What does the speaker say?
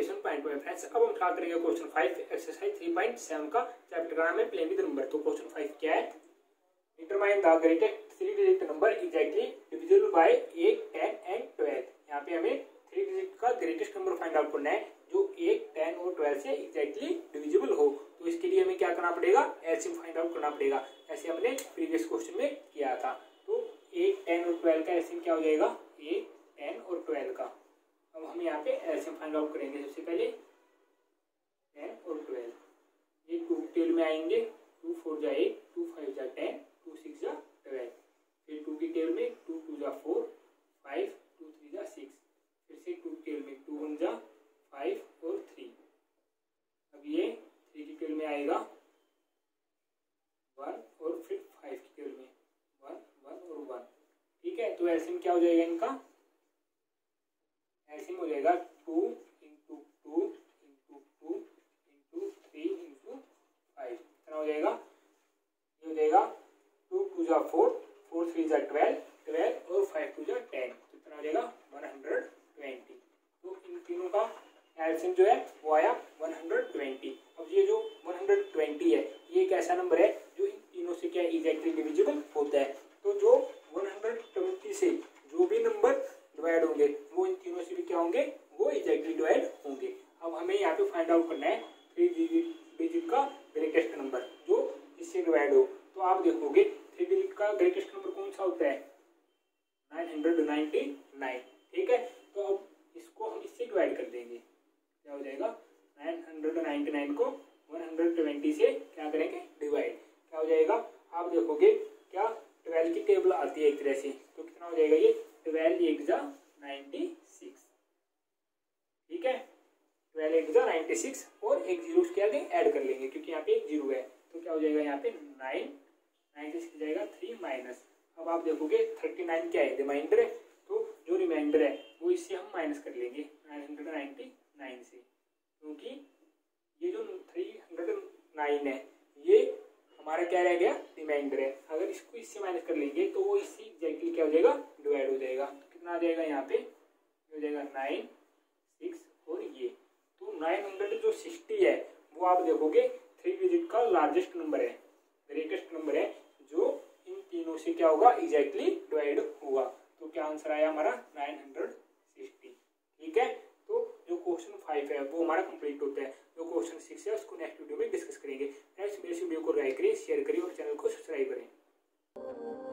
Question point में friends. अब हम स्टार्ट करेंगे क्वेश्चन 5 एक्सरसाइज 3.7 का चैप्टर का नाम है प्ले विद नंबर। तो क्वेश्चन 5 क्या है, determine the greatest 3 digit number exactly divisible by 8, 10 and 12। यहाँ पे हमें 3 डिजिट का ग्रेटेस्ट नंबर फाइंड आउट करना है जो 8, 10 और 12 से एग्जैक्टली डिविजिबल हो। तो इसके लिए हमें क्या करना पड़ेगा, एलसीएम फाइंड आउट करना पड़ेगा, ऐसे हमने प्रीवियस क्वेश्चन में किया था। तो 8, 10 और 12 का एलसीएम क्या हो जाएगा, 8, 10 और 12 का। अब हम यहाँ पे एलसीएम फाइंड आउट करेंगे। सबसे पहले 10 और 12, ये 2 टेल में आएंगे, 2 4 जा 8, 2 5 जा 10, 2 6 जा 12। फिर 2 की टेल में 2 2 जा 4, 5 2 3 जा 6। फिर से 2 टेल में 2 1 जा 5 और 3। अब ये 3 की टेल में आएगा 1 और फिर 5 की टेल में 1 1 और 1। ठीक है, तो एलसीएम क्या हो जाएगा इनका, एलसीएम हो जाएगा 2 इंटू 2 इंटू 2 इंटू 3 इंटू 5। कितना हो जाएगा, ये हो जाएगा 2 2 जा 4, 4 3 जा 12, 12 और 5 2 जा 10। तो कितना हो जाएगा 120। तो इन तीनों का एलसीएम जो है वो आया 120। अब ये जो 120 है ये एक ऐसा नंबर है जो इन तीनों से क्या एग्जैक्टली डिविजिबल होता है। तो जो 120 से जो भी नंबर डिवाइड होंगे वो इन तीनों से भी क्या होंगे, वो एग्जैक्टली डिवाइड होंगे। अब हमें यहाँ पे फाइंड आउट करना है 3 डिजिट का ग्रेटेस्ट नंबर जो इससे डिवाइड हो। तो आप देखोगे 3 डिजिट का ग्रेटेस्ट नंबर कौन सा होता है, 999। ठीक है, तो अब इसको हम इससे डिवाइड कर देंगे, क्या हो जाएगा 999 को 120 से क्या करेंगे डिवाइड, क्या हो जाएगा। आप देखोगे क्या 12 की टेबल आती है एक तरह से, तो कितना हो जाएगा ये 12 1 जा 96। ठीक है, 12 1 जा 96 और एक जीरो क्या ऐड कर लेंगे क्योंकि यहाँ पे एक जीरो है। तो क्या हो जाएगा यहाँ पे 9 96 जाएगा 3 माइनस। अब आप देखोगे 39 क्या है, रिमाइंडर है, तो जो रिमाइंडर है वो इससे हम माइनस कर लेंगे 999 से, क्योंकि ये जो 309 है ये हमारा क्या रह गया, रिमाइंडर है। अगर इसको इससे माइनस कर लेंगे तो वो इससे एग्जैक्टली क्या हो जाएगा, डिवाइड हो जाएगा। तो कितना आ जाएगा यहाँ पे, हो जाएगा 9 6 और ये। तो 960 है वो आप देखोगे 3 डिजिट का लार्जेस्ट नंबर है, ग्रेटेस्ट नंबर है जो इन तीनों से क्या होगा, एग्जैक्टली डिवाइड होगा। तो क्या आंसर आया हमारा 960। ठीक है, तो जो क्वेश्चन 5 है वो हमारा कंप्लीट होता है। जो क्वेश्चन 6 है उसको नेक्स्ट वीडियो में डिस्कस करेंगे। नेक्स्ट मेरे वीडियो को लाइक करिए, शेयर करिए और चैनल को सब्सक्राइब करें।